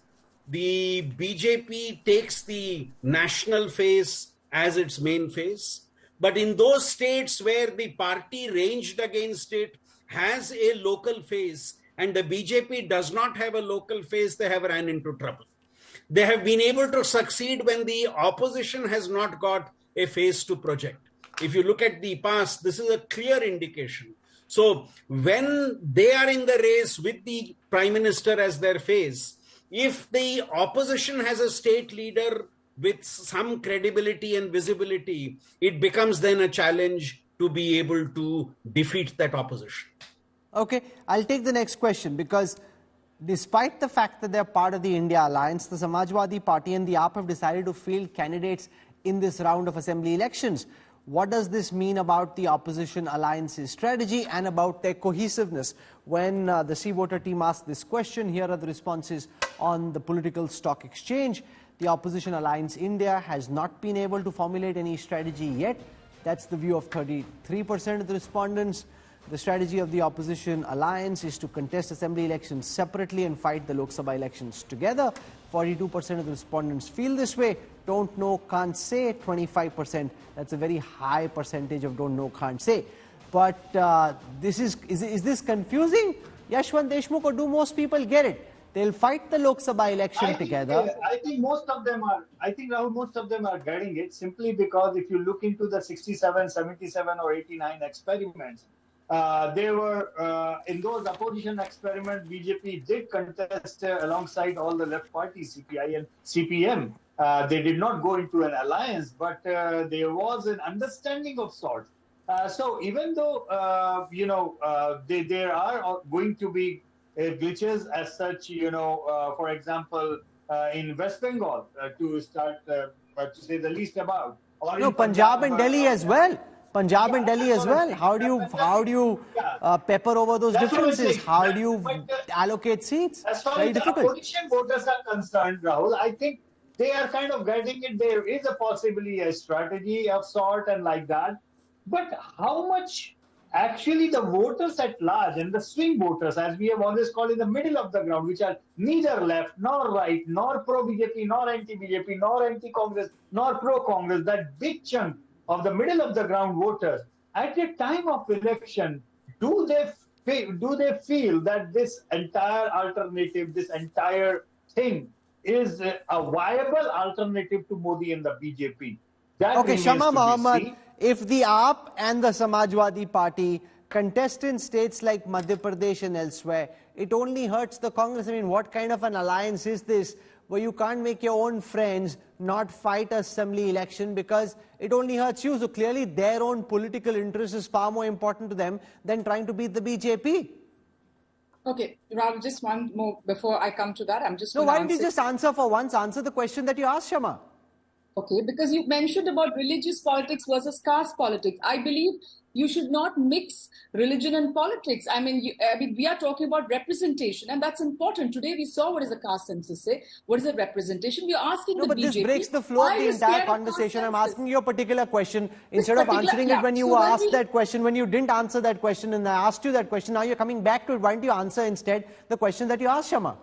the BJP takes the national face as its main face. But in those states where the party ranged against it has a local face and the BJP does not have a local face, they have ran into trouble. They have been able to succeed when the opposition has not got a face to project. If you look at the past, this is a clear indication. So when they are in the race with the Prime Minister as their face, if the opposition has a state leader with some credibility and visibility, it becomes then a challenge to be able to defeat that opposition. Okay, I'll take the next question, because Despite the fact that they're part of the India alliance, the Samajwadi Party and the AAP have decided to field candidates in this round of assembly elections. What does this mean about the opposition alliance's strategy and about their cohesiveness? When the Sea Voter team asked this question, here are the responses on the political stock exchange. The opposition alliance India has not been able to formulate any strategy yet. That's the view of 33% of the respondents. The strategy of the opposition alliance is to contest assembly elections separately and fight the Lok Sabha elections together. 42% of the respondents feel this way. Don't know, can't say, 25%. That's a very high percentage of don't know, can't say. But is this confusing? Yashwant Deshmukh, or do most people get it? They'll fight the Lok Sabha election together. I think most of them are. I think, Rahul, most of them are getting it simply because if you look into the 67, 77 or 89 experiments, they were in those opposition experiments, BJP did contest alongside all the left parties, CPI and CPM. They did not go into an alliance, but there was an understanding of sorts. So even though, there are going to be glitches as such, for example, in West Bengal, to start, to say the least about. Or no, Punjab and Delhi as well. Punjab and Delhi as well. How do you pepper over those differences? How do you allocate seats? As far Very as the difficult. opposition voters are concerned, Rahul, I think they are kind of getting it. There is possibly a strategy of sort and like that. But how much actually the voters at large and the swing voters, as we have always called, in the middle of the ground, which are neither left nor right, nor pro-BJP, nor anti-BJP, nor anti-Congress, nor pro-Congress, that big chunk of the middle of the ground voters, at the time of election, do they feel that this entire alternative, this entire thing is a viable alternative to Modi and the BJP? That Okay, remains Shama to be Mohammed, seen. if the AAP and the Samajwadi Party contest in states like Madhya Pradesh and elsewhere, it only hurts the Congress. I mean, what kind of an alliance is this where you can't make your own friends not fight assembly election because it only hurts you? So clearly their own political interest is far more important to them than trying to beat the BJP. Okay, Rahul, just one more before I come to that. I'm just No, going to why don't you just answer for once? Answer the question that you asked, Shama. Okay, because you mentioned about religious politics versus caste politics. I believe you should not mix religion and politics. I mean, we are talking about representation, and that's important. Today we saw what is the caste census say. What is the representation? We are asking the but BJP. This breaks the flow of the entire conversation. I'm asking you a particular question. Instead of answering it when you asked that question, when you didn't answer that question, and I asked you that question, now you're coming back to it. Why don't you answer instead the question that you asked, Shama?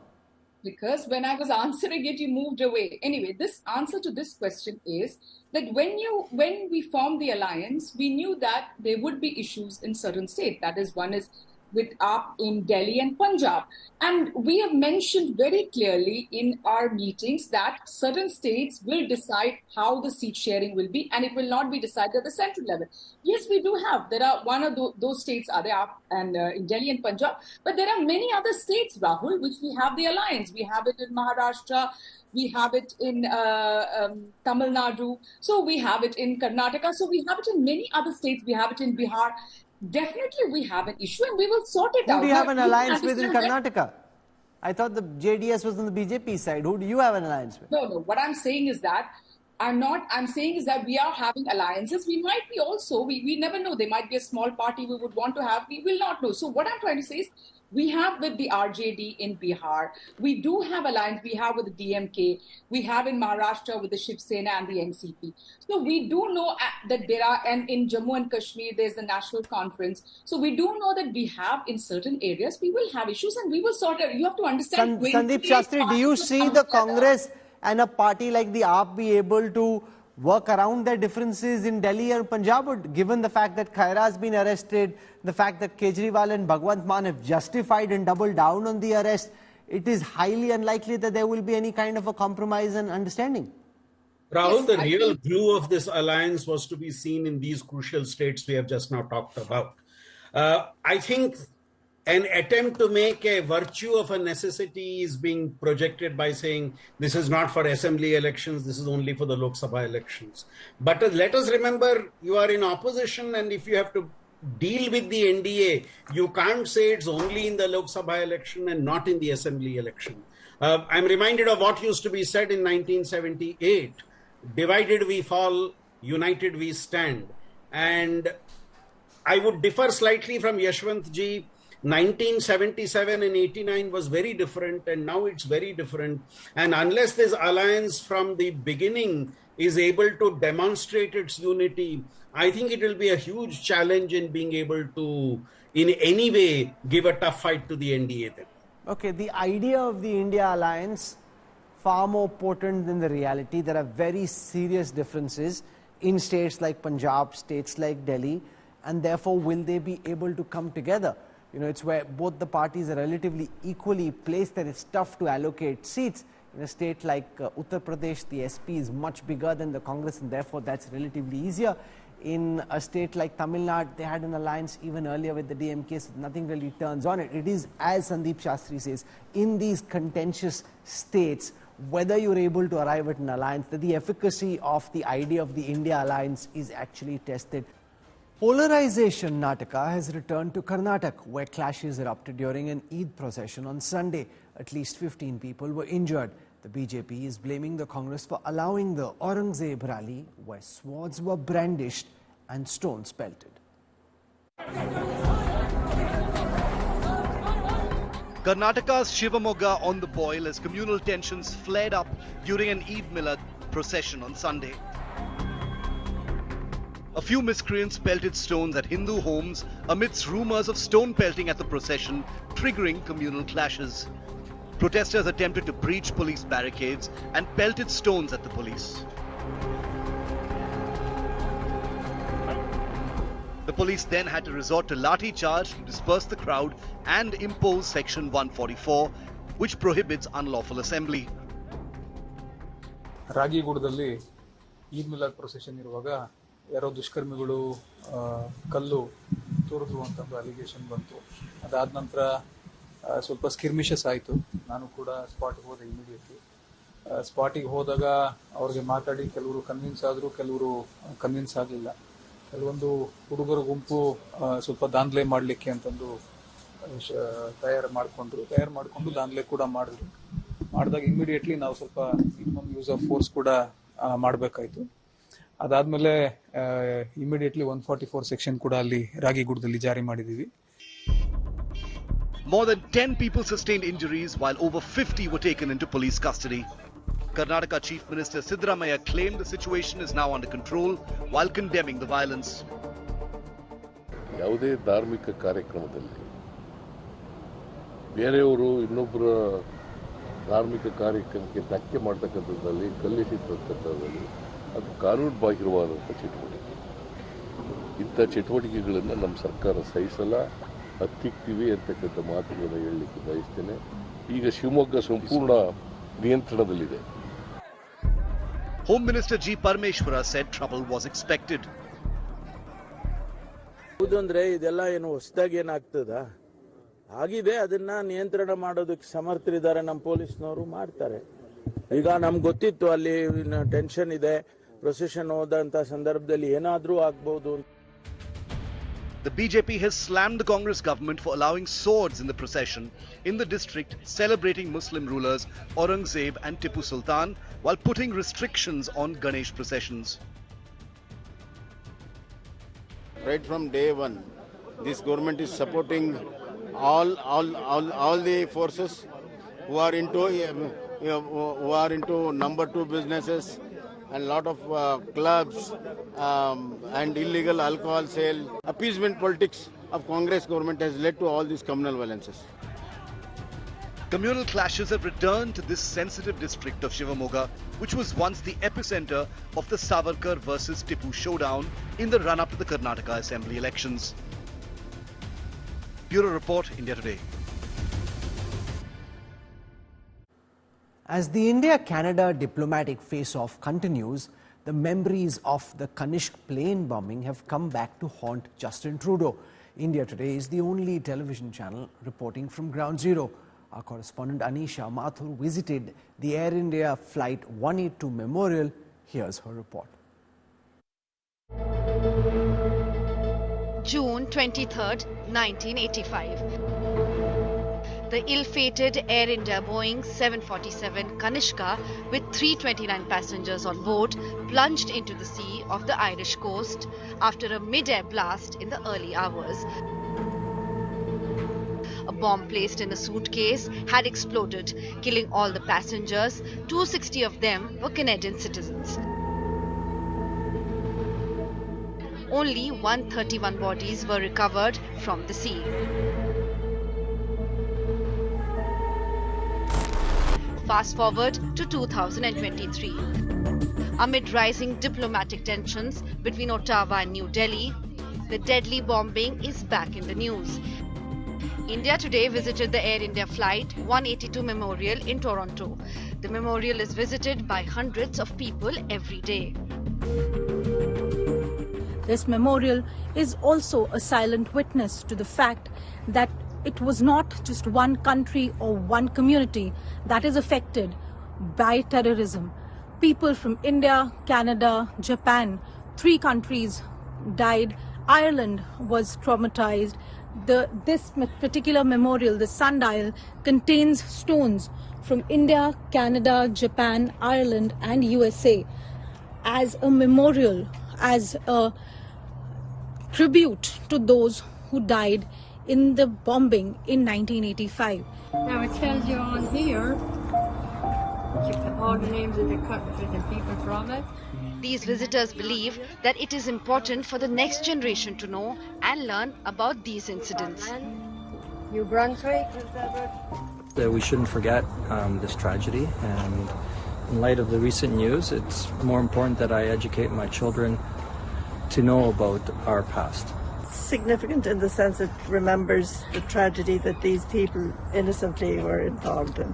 Because when I was answering it, you moved away. Anyway, this answer to this question is that when we formed the alliance, we knew that there would be issues in certain states. That is, one is with AAP in Delhi and Punjab. And we have mentioned very clearly in our meetings that certain states will decide how the seat sharing will be, and it will not be decided at the central level. Yes, we do have. There are one of those states are there, and in Delhi and Punjab. But there are many other states, Rahul, which we have the alliance. We have it in Maharashtra. We have it in Tamil Nadu. So we have it in Karnataka. So we have it in many other states. We have it in Bihar. Definitely we have an issue and we will sort it out. Who do you have an alliance with in Karnataka? I thought the JDS was on the BJP side. Who do you have an alliance with? No. What I'm saying is that I'm saying is that we are having alliances. We might be also, we never know. There might be a small party we would want to have. We will not know. So what I'm trying to say is we have with the RJD in Bihar. We do have alliance. We have with the DMK. We have in Maharashtra with the Shiv Sena and the NCP. So we do know that there are, and in Jammu and Kashmir, there's the national conference. So we do know that we have in certain areas, we will have issues and we will sort it. You have to understand. Sandeep Shastri, do you see the Congress and a party like the AAP be able to work around their differences in Delhi and Punjab, given the fact that Khaira has been arrested, the fact that Kejriwal and Bhagwant Mann have justified and doubled down on the arrest? It is highly unlikely that there will be any kind of a compromise and understanding. Rahul, the real glue of this alliance was to be seen in these crucial states we have just now talked about. I think an attempt to make a virtue of a necessity is being projected by saying this is not for assembly elections, this is only for the Lok Sabha elections. But let us remember, you are in opposition, and if you have to deal with the NDA, you can't say it's only in the Lok Sabha election and not in the assembly election. I'm reminded of what used to be said in 1978, divided we fall, united we stand. And I would differ slightly from Yashwant ji. 1977 and 89 was very different, and now it's very different. And unless this alliance from the beginning is able to demonstrate its unity, I think it will be a huge challenge in being able to, in any way, give a tough fight to the NDA then. Okay, the idea of the India alliance, far more potent than the reality. There are very serious differences in states like Punjab, states like Delhi, and therefore will they be able to come together? You know, it's where both the parties are relatively equally placed that it's tough to allocate seats. In a state like Uttar Pradesh, the SP is much bigger than the Congress, and therefore that's relatively easier. In a state like Tamil Nadu, they had an alliance even earlier with the DMK, so nothing really turns on it. It is, as Sandeep Shastri says, in these contentious states, whether you're able to arrive at an alliance, that the efficacy of the idea of the India alliance is actually tested. Polarization Nataka has returned to Karnataka, where clashes erupted during an Eid procession on Sunday. At least 15 people were injured. The BJP is blaming the Congress for allowing the Aurangzeb rally, where swords were brandished and stones pelted. Karnataka's Shivamogga on the boil as communal tensions flared up during an Eid Milad procession on Sunday. A few miscreants pelted stones at Hindu homes amidst rumours of stone pelting at the procession, triggering communal clashes. Protesters attempted to breach police barricades and pelted stones at the police. The police then had to resort to lathi charge to disperse the crowd and impose Section 144, which prohibits unlawful assembly. ರಾಗಿಗುಡದಲ್ಲಿ Eid Milad procession ಇರುವಾಗ ಯಾರೋ ದುಷ್ಕರ್ಮಿಗಳು ಕಲ್ಲು ತೋರಿದ್ರು ಅಂತ allegation ಬಂತು. ಅದಾದ ನಂತರ ಸ್ವಲ್ಪ ಸ್ಕಿರ್ಮಿಷಸ್ ಆಯಿತು. ನಾನು ಕೂಡ ಸ್ಪಾಟ್ಗೆ ಹೋದೆ ಇಮಿಡಿಯೇಟ್ಲಿ. ಸ್ಪಾಟಿಗೆ ಹೋದಾಗ ಅವ್ರಿಗೆ ಮಾತಾಡಿ ಕೆಲವರು ಕನ್ವಿನ್ಸ್ ಆದರು, ಕೆಲವರು ಕನ್ವಿನ್ಸ್ ಆಗಲಿಲ್ಲ. ಕೆಲವೊಂದು ಹುಡುಗರ ಗುಂಪು ಸ್ವಲ್ಪ ದಾಂಧಲೆ ಮಾಡಲಿಕ್ಕೆ ಅಂತಂದು ತಯಾರು ಮಾಡಿಕೊಂಡು ದಾಂಧಲೆ ಕೂಡ ಮಾಡಿದಾಗ ಇಮಿಡಿಯೇಟ್ಲಿ ನಾವು ಸ್ವಲ್ಪ ಮಿನಿಮಮ್ ಯೂಸ್ ಆಫ್ ಫೋರ್ಸ್ ಕೂಡ ಮಾಡಬೇಕಾಯಿತು. ಅದಾದ್ಮೇಲೆ ಇಮಿಡಿಯೇಟ್ಲಿ 144 ಸೆಕ್ಷನ್ ಕೂಡ ಅಲ್ಲಿ ರಾಗಿಗುಡದಲ್ಲಿ ಜಾರಿ ಮಾಡಿದೀವಿ. More than 10 people sustained injuries while over 50 were taken into police custody. Karnataka Chief Minister Siddaramaiah claimed the situation is now under control while condemning the violence. ಯಾವುದೇ ಧಾರ್ಮಿಕ ಕಾರ್ಯಕ್ರಮದಲ್ಲಿ ಬೇರೆಯವರು ಇನ್ನೊಬ್ಬರ ಧಾರ್ಮಿಕ ಕಾರ್ಯಕ್ರಮಕ್ಕೆ ಧಕ್ಕೆ ಮಾಡತಕ್ಕಂಥದ್ದಲ್ಲಿ ಕಲ್ಲಿಸಿರ್ತಕ್ಕಂಥದ್ದಲ್ಲಿ ಅದು ಕಾನೂನು ಬಾಹಿರವಾದಂಥ ಚಟುವಟಿಕೆ. ಇಂಥ ಚಟುವಟಿಕೆಗಳನ್ನು ನಮ್ಮ ಸರ್ಕಾರ ಸಹಿಸಲ್ಲ, ಹತ್ತಿಕ್ತೀವಿ ಅಂತಕ್ಕಂಥ ಮಾತುಗಳನ್ನು ಹೇಳಲಿಕ್ಕೆ ಬಯಸ್ತೇನೆ. ಈಗ ಶಿವಮೊಗ್ಗ ಸಂಪೂರ್ಣ ನಿಯಂತ್ರಣದಲ್ಲಿದೆ. Home Minister G. Parmeshwara said trouble was expected. ಹೌದಂದ್ರೆ ಇದೆಲ್ಲ ಏನು ಹೊಸದಾಗಿ ಏನಾಗ್ತದ ಆಗಿದೆ, ಅದನ್ನ ನಿಯಂತ್ರಣ ಮಾಡೋದಕ್ಕೆ ಸಮರ್ಥರಿದ್ದಾರೆ ನಮ್ಮ ಪೊಲೀಸ್ನವರು, ಮಾಡ್ತಾರೆ. ಈಗ ನಮ್ಗೆ ಗೊತ್ತಿತ್ತು ಅಲ್ಲಿ ಟೆನ್ಷನ್ ಇದೆ, ಪ್ರೊಸೆಷನ್ ಹೋದಂತ ಸಂದರ್ಭದಲ್ಲಿ ಏನಾದ್ರೂ ಆಗ್ಬಹುದು. The BJP has slammed the Congress government for allowing swords in the procession in the district celebrating Muslim rulers Aurangzeb and Tipu Sultan while putting restrictions on Ganesh processions. Right from day one, this government is supporting all the forces who are into number two businesses and lot of clubs and illegal alcohol sale. Appeasement politics of Congress government has led to all these communal violences. Communal clashes have returned to this sensitive district of Shivamogga, which was once the epicenter of the Savarkar versus Tipu showdown in the run-up to the Karnataka Assembly elections. Bureau Report, India Today. As the India-Canada diplomatic face-off continues, the memories of the Kanishka plane bombing have come back to haunt Justin Trudeau. India Today is the only television channel reporting from Ground Zero. Our correspondent Anisha Mathur visited the Air India Flight 182 Memorial. Here's her report. June 23, 1985. The ill-fated Air India Boeing 747 Kanishka with 329 passengers on board plunged into the sea off the Irish coast after a mid-air blast in the early hours. A bomb placed in a suitcase had exploded, killing all the passengers. 260 of them were Canadian citizens. Only 131 bodies were recovered from the sea. Fast forward to 2023. Amid rising diplomatic tensions between Ottawa and New Delhi, the deadly bombing is back in the news. India Today visited the Air India Flight 182 Memorial in Toronto. The memorial is visited by hundreds of people every day. This memorial is also a silent witness to the fact that it was not just one country or one community that is affected by terrorism. People from India, Canada, Japan, 3 countries died. Ireland was traumatized. This particular memorial, the sundial, contains stones from India, Canada, Japan, Ireland and USA as a memorial, as a tribute to those who died in the bombing in 1985. Now it tells you on here all the names of the countries and people from it. These visitors believe that it is important for the next generation to know and learn about these incidents. New Brunswick. We shouldn't forget this tragedy, and in light of the recent news, it's more important that I educate my children to know about our past. Significant in the sense it remembers the tragedy that these people innocently were involved in.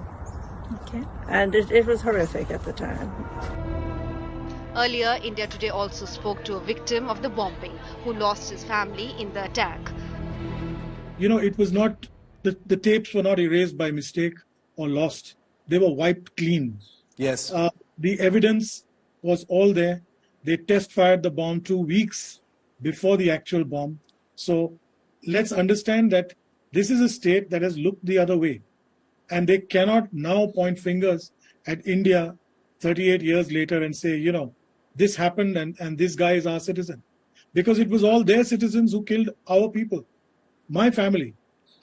Okay. And it was horrific at the time. Earlier, India Today also spoke to a victim of the bombing who lost his family in the attack. You know, it was not, the tapes were not erased by mistake or lost. They were wiped clean. Yes. The evidence was all there. They test fired the bomb 2 weeks before the actual bomb. So let's understand that this is a state that has looked the other way. And they cannot now point fingers at India 38 years later and say, you know, this happened and this guy is our citizen. Because it was all their citizens who killed our people. My family.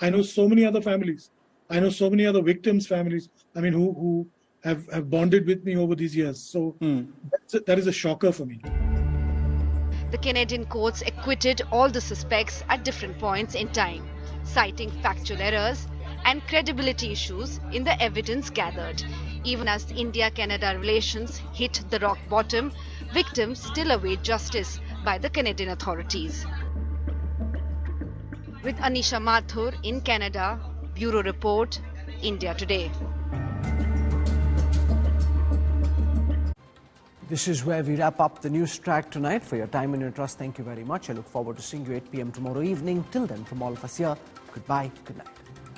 I know so many other families. I know so many other victims' families, I mean, who have bonded with me over these years. So that is a shocker for me. The Canadian courts acquitted all the suspects at different points in time, citing factual errors and credibility issues in the evidence gathered. Even as India-Canada relations hit the rock bottom, victims still await justice by the Canadian authorities. With Anisha Mathur in Canada, Bureau Report, India Today. This is where we wrap up the Newstrack tonight. For your time and your trust, thank you very much. I look forward to seeing you 8 p.m. tomorrow evening. Till then, from all of us here, goodbye, good night.